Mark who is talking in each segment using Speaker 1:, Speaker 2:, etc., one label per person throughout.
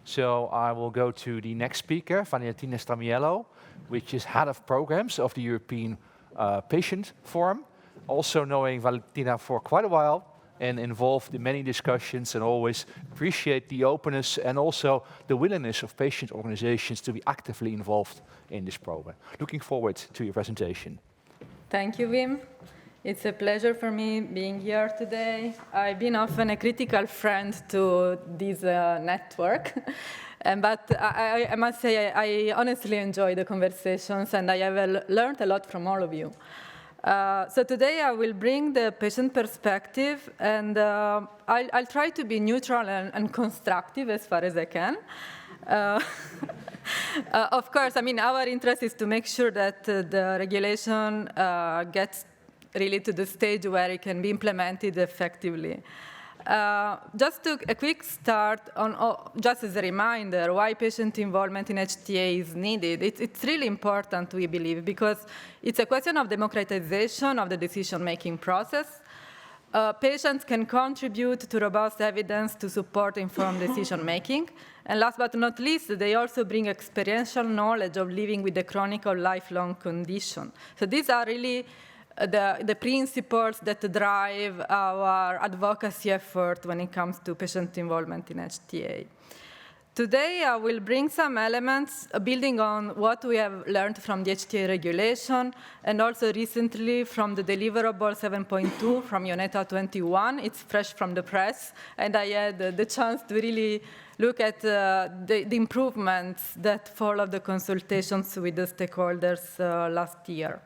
Speaker 1: So I will go to the next speaker, Valentina Strammiello, which is Head of Programs of the European Patient Forum. Also knowing Valentina for quite a while and involved in many discussions, and always appreciate the openness and also the willingness of patient organizations to be actively involved in this program. Looking forward to your presentation.
Speaker 2: Thank you, Wim. It's a pleasure for me being here today. I've been often a critical friend to this network, but I must say I honestly enjoy the conversations, and I have learned a lot from all of you. So today I will bring the patient perspective, and I'll try to be neutral and constructive as far as I can. Of course, I mean, our interest is to make sure that the regulation gets really to the stage where it can be implemented effectively. Just a quick start on, just as a reminder, why patient involvement in HTA is needed. It's really important, we believe, because it's a question of democratization of the decision-making process. Patients can contribute to robust evidence to support informed decision-making. And last but not least, they also bring experiential knowledge of living with a chronic or lifelong condition. So these are really the principles that drive our advocacy effort when it comes to patient involvement in HTA. Today, I will bring some elements building on what we have learned from the HTA regulation, and also recently from the deliverable 7.2 from UNETA 21. It's fresh from the press, and I had the chance to really look at the improvements that followed the consultations with the stakeholders last year.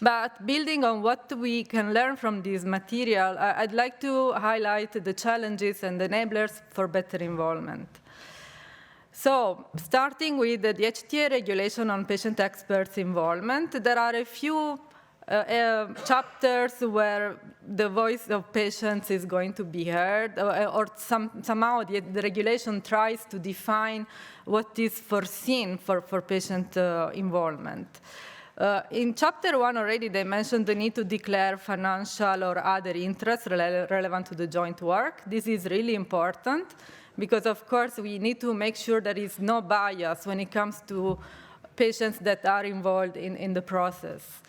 Speaker 2: But building on what we can learn from this material, I'd like to highlight the challenges and enablers for better involvement. So, starting with the HTA regulation on patient experts' involvement, there are a few chapters where the voice of patients is going to be heard, or somehow the regulation tries to define what is foreseen for patient involvement. In Chapter 1 already, they mentioned the need to declare financial or other interests relevant to the joint work. This is really important because, of course, we need to make sure there is no bias when it comes to patients that are involved in the process.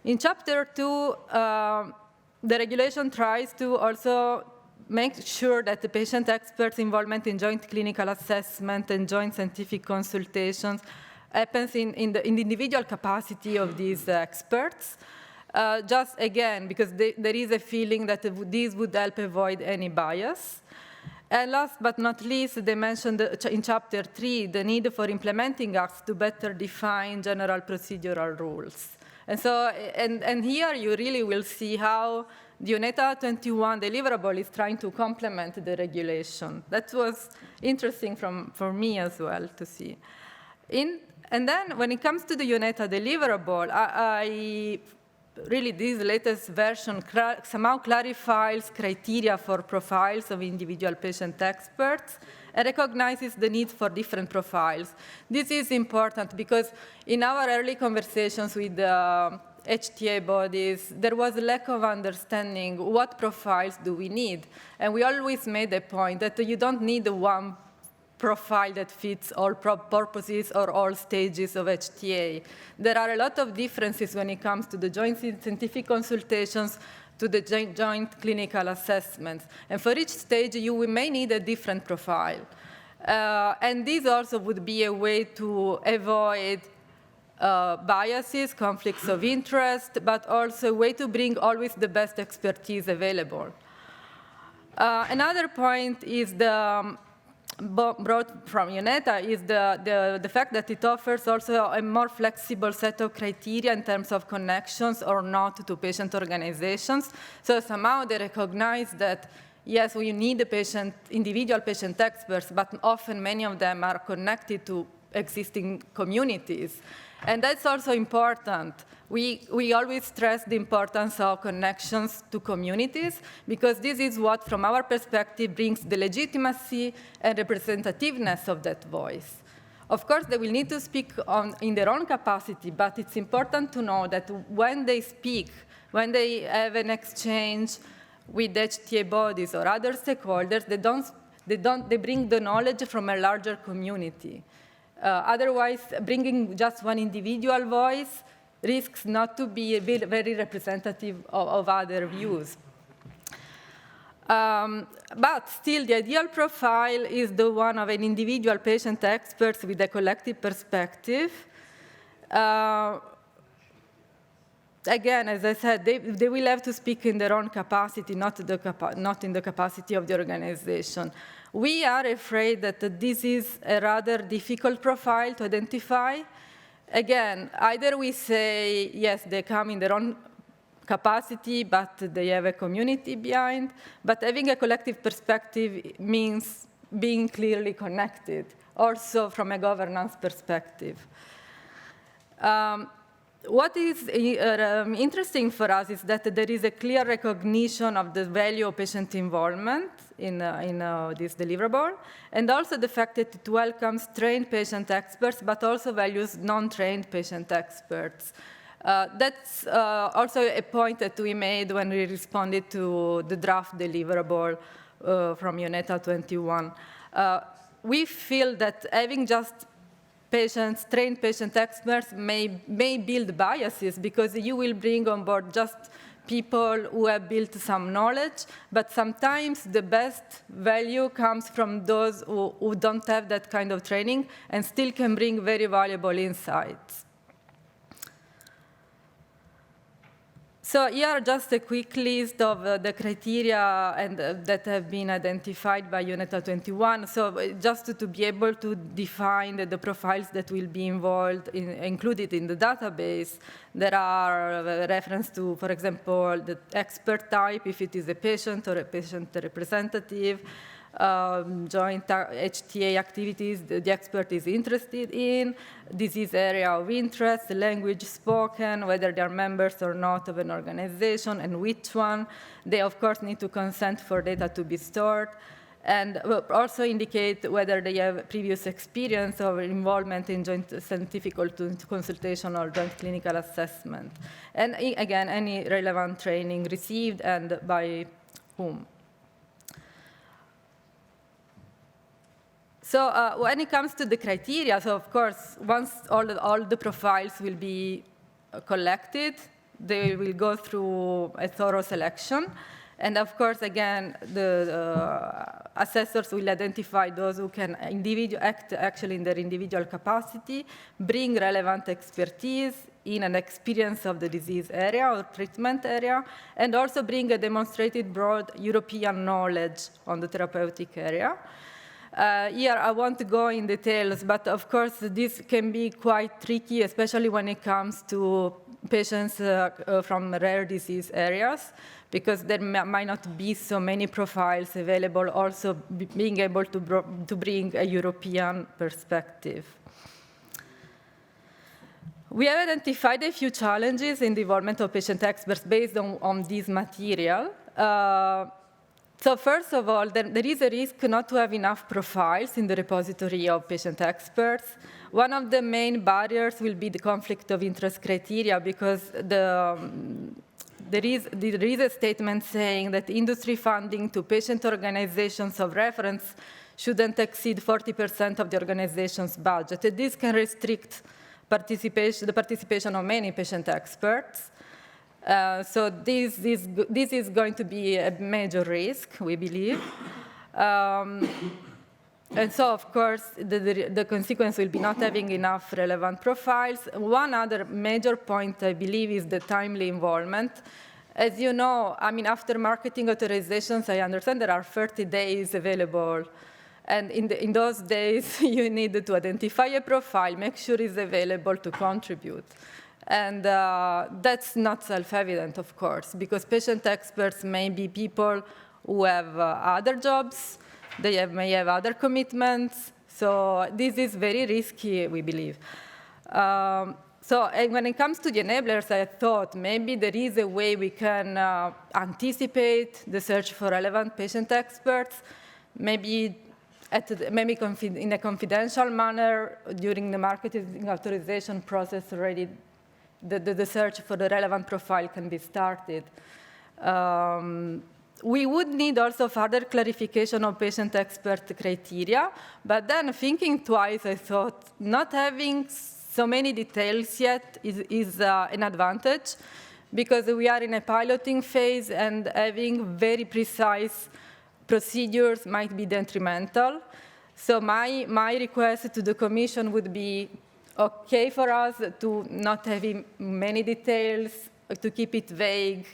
Speaker 2: In Chapter 2, the regulation tries to also make sure that the patient experts' involvement in joint clinical assessment and joint scientific consultations happens in the individual capacity of these experts, just again, because there is a feeling that this would help avoid any bias. And last but not least, they mentioned in Chapter 3 the need for implementing acts to better define general procedural rules. And so, and here you really will see how the UNETA 21 deliverable is trying to complement the regulation. That was interesting for me as well to see. And then when it comes to the UNETA deliverable, really this latest version somehow clarifies criteria for profiles of individual patient experts and recognizes the need for different profiles. This is important because in our early conversations with the HTA bodies, there was a lack of understanding what profiles do we need. And we always made the point that you don't need one profile that fits all purposes or all stages of HTA. There are a lot of differences when it comes to the joint scientific consultations, to the joint clinical assessments. And for each stage, you may need a different profile. And this also would be a way to avoid biases, conflicts of interest, but also a way to bring always the best expertise available. Another point is brought from UNETA is the fact that it offers also a more flexible set of criteria in terms of connections or not to patient organizations. So somehow they recognize that, yes, we need individual patient experts, but often many of them are connected to existing communities. And that's also important. We always stress the importance of connections to communities because this is what, from our perspective, brings the legitimacy and representativeness of that voice. Of course, they will need to speak in their own capacity, but it's important to know that when they speak, when they have an exchange with HTA bodies or other stakeholders, They bring the knowledge from a larger community. Otherwise, bringing just one individual voice risks not to be very representative of other views. But still, the ideal profile is the one of an individual patient expert with a collective perspective. Again, as I said, they will have to speak in their own capacity, not in the capacity of the organization. We are afraid that this is a rather difficult profile to identify. Again, either we say, yes, they come in their own capacity, but they have a community behind. But having a collective perspective means being clearly connected, also from a governance perspective. What is interesting for us is that there is a clear recognition of the value of patient involvement in this deliverable, and also the fact that it welcomes trained patient experts, but also values non-trained patient experts. That's also a point that we made when we responded to the draft deliverable from UNETA 21. We feel that having just trained patient experts may build biases, because you will bring on board just people who have built some knowledge, but sometimes the best value comes from those who don't have that kind of training and still can bring very valuable insights. So here are just a quick list of the criteria that have been identified by UNETA 21. So just to be able to define the profiles that will be included in the database, there are reference to, for example, the expert type, if it is a patient or a patient representative, joint HTA activities the expert is interested in, disease area of interest, the language spoken, whether they are members or not of an organization, and which one. They, of course, need to consent for data to be stored, and also indicate whether they have previous experience or involvement in joint scientific consultation or joint clinical assessment. And again, any relevant training received and by whom. So when it comes to the criteria, so of course, once all the profiles will be collected, they will go through a thorough selection. And of course, again, the assessors will identify those who can act actually in their individual capacity, bring relevant expertise in an experience of the disease area or treatment area, and also bring a demonstrated broad European knowledge on the therapeutic area. Here, I won't go in details, but of course, this can be quite tricky, especially when it comes to patients from rare disease areas, because there might not be so many profiles available, also being able to bring a European perspective. We have identified a few challenges in the involvement of patient experts based on this material. So first of all, there is a risk not to have enough profiles in the repository of patient experts. One of the main barriers will be the conflict of interest criteria, because there is a statement saying that industry funding to patient organizations of reference shouldn't exceed 40% of the organization's budget. And this can restrict the participation of many patient experts. So this is going to be a major risk, we believe. And so, of course, the consequence will be not having enough relevant profiles. One other major point, I believe, is the timely involvement. As you know, I mean, after marketing authorizations, I understand there are 30 days available. And in those days, you need to identify a profile, make sure it's available to contribute. And that's not self-evident, of course, because patient experts may be people who have other jobs, they may have other commitments. So this is very risky, we believe. So when it comes to the enablers, I thought maybe there is a way we can anticipate the search for relevant patient experts, maybe in a confidential manner during the marketing authorization process already. The search for the relevant profile can be started. We would need also further clarification of patient expert criteria, but then thinking twice, I thought not having so many details yet is an advantage, because we are in a piloting phase and having very precise procedures might be detrimental. So my request to the Commission would be okay for us to not have many details, to keep it vague.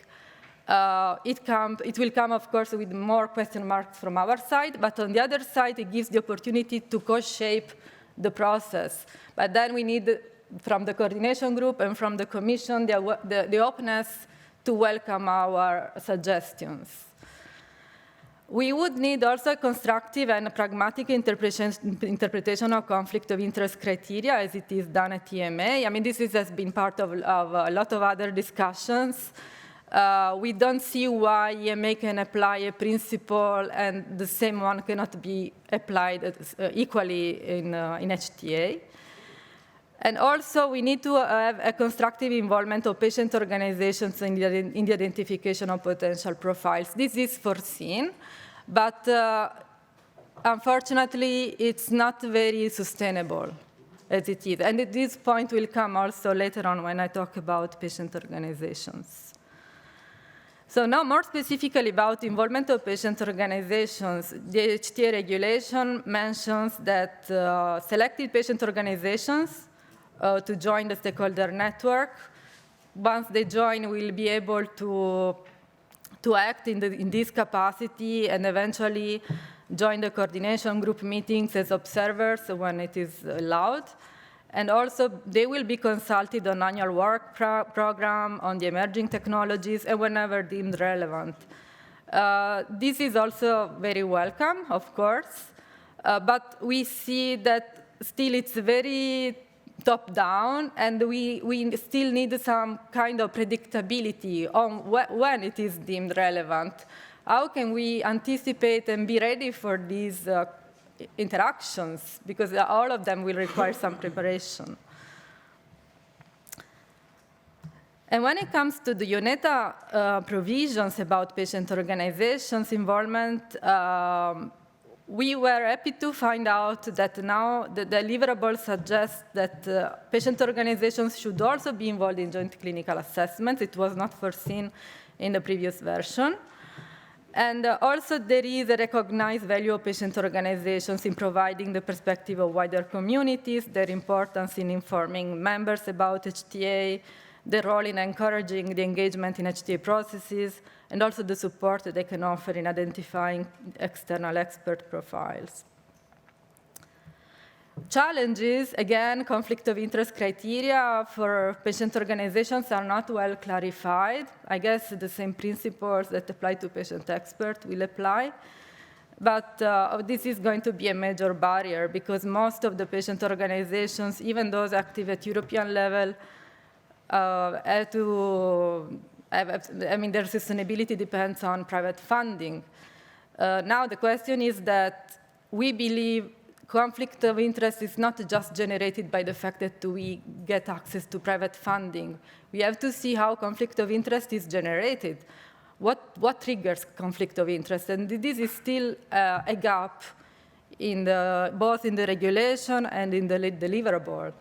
Speaker 2: It will come, of course, with more question marks from our side, but on the other side, it gives the opportunity to co-shape the process. But then we need, from the coordination group and from the Commission, the openness to welcome our suggestions. We would need also a constructive and pragmatic interpretation of conflict of interest criteria, as it is done at EMA. I mean, this has been part of a lot of other discussions. We don't see why EMA can apply a principle and the same one cannot be applied equally in HTA. And also, we need to have a constructive involvement of patient organizations in the identification of potential profiles. This is foreseen, but unfortunately, it's not very sustainable as it is. And this point will come also later on when I talk about patient organizations. So now more specifically about involvement of patient organizations, the HTA regulation mentions that selected patient organizations to join the stakeholder network, once they join, will be able to act in this capacity and eventually join the coordination group meetings as observers when it is allowed. And also, they will be consulted on annual work program, on the emerging technologies, and whenever deemed relevant. This is also very welcome, of course, but we see that still it's very top-down, and we still need some kind of predictability on when it is deemed relevant. How can we anticipate and be ready for these interactions, because all of them will require some preparation. And when it comes to the UNETA provisions about patient organizations involvement, we were happy to find out that now the deliverable suggests that patient organizations should also be involved in joint clinical assessments. It was not foreseen in the previous version. And also, there is a recognized value of patient organizations in providing the perspective of wider communities, their importance in informing members about HTA, their role in encouraging the engagement in HTA processes, and also the support that they can offer in identifying external expert profiles. Challenges, again, conflict of interest criteria for patient organizations are not well clarified. I guess the same principles that apply to patient expert will apply. But this is going to be a major barrier because most of the patient organizations, even those active at European level, their sustainability depends on private funding. Now the question is that we believe conflict of interest is not just generated by the fact that we get access to private funding. We have to see how conflict of interest is generated. What triggers conflict of interest? And this is still a gap in both in the regulation and in the deliverable.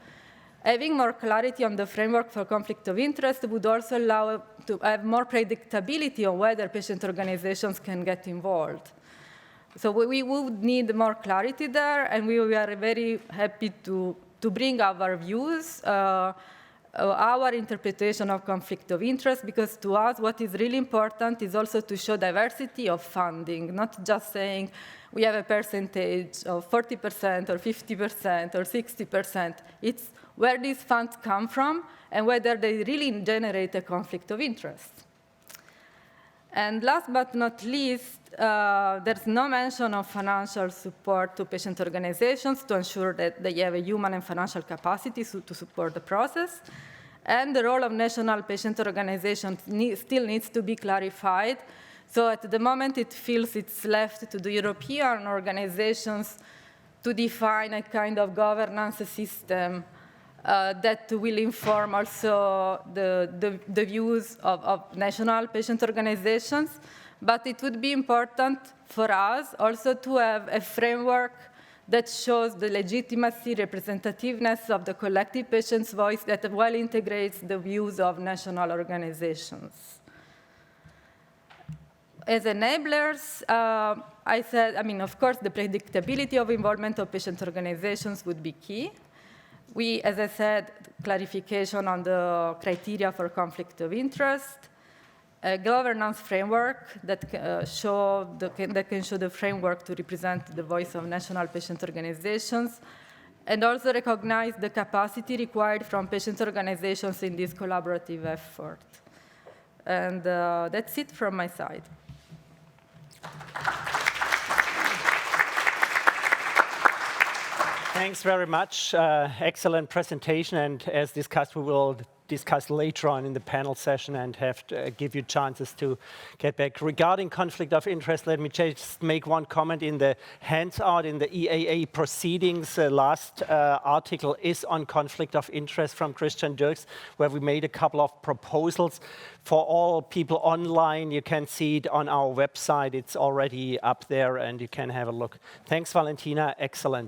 Speaker 2: Having more clarity on the framework for conflict of interest would also allow to have more predictability on whether patient organizations can get involved. So we would need more clarity there, and we are very happy to bring our views, our interpretation of conflict of interest, because to us what is really important is also to show diversity of funding, not just saying we have a percentage of 40% or 50% or 60%. It's where these funds come from and whether they really generate a conflict of interest. And last but not least, there's no mention of financial support to patient organizations to ensure that they have a human and financial capacity to support the process. And the role of national patient organizations still needs to be clarified. So at the moment, it feels it's left to the European organizations to define a kind of governance system that will inform also the views of national patient organizations. But it would be important for us also to have a framework that shows the legitimacy, representativeness of the collective patient's voice that well integrates the views of national organizations. As enablers, I said, of course, the predictability of involvement of patient organizations would be key. We, as I said, clarification on the criteria for conflict of interest, a governance framework that can show the framework to represent the voice of national patient organizations, and also recognize the capacity required from patient organizations in this collaborative effort. And that's it from my side.
Speaker 3: Thanks very much. Excellent presentation. And as discussed, we will discuss later on in the panel session and have to give you chances to get back. Regarding conflict of interest, let me just make one comment. In the handout in the EAA proceedings, last article is on conflict of interest from Christian Dirks, where we made a couple of proposals. For all people online, you can see it on our website. It's already up there and you can have a look. Thanks, Valentina. Excellent.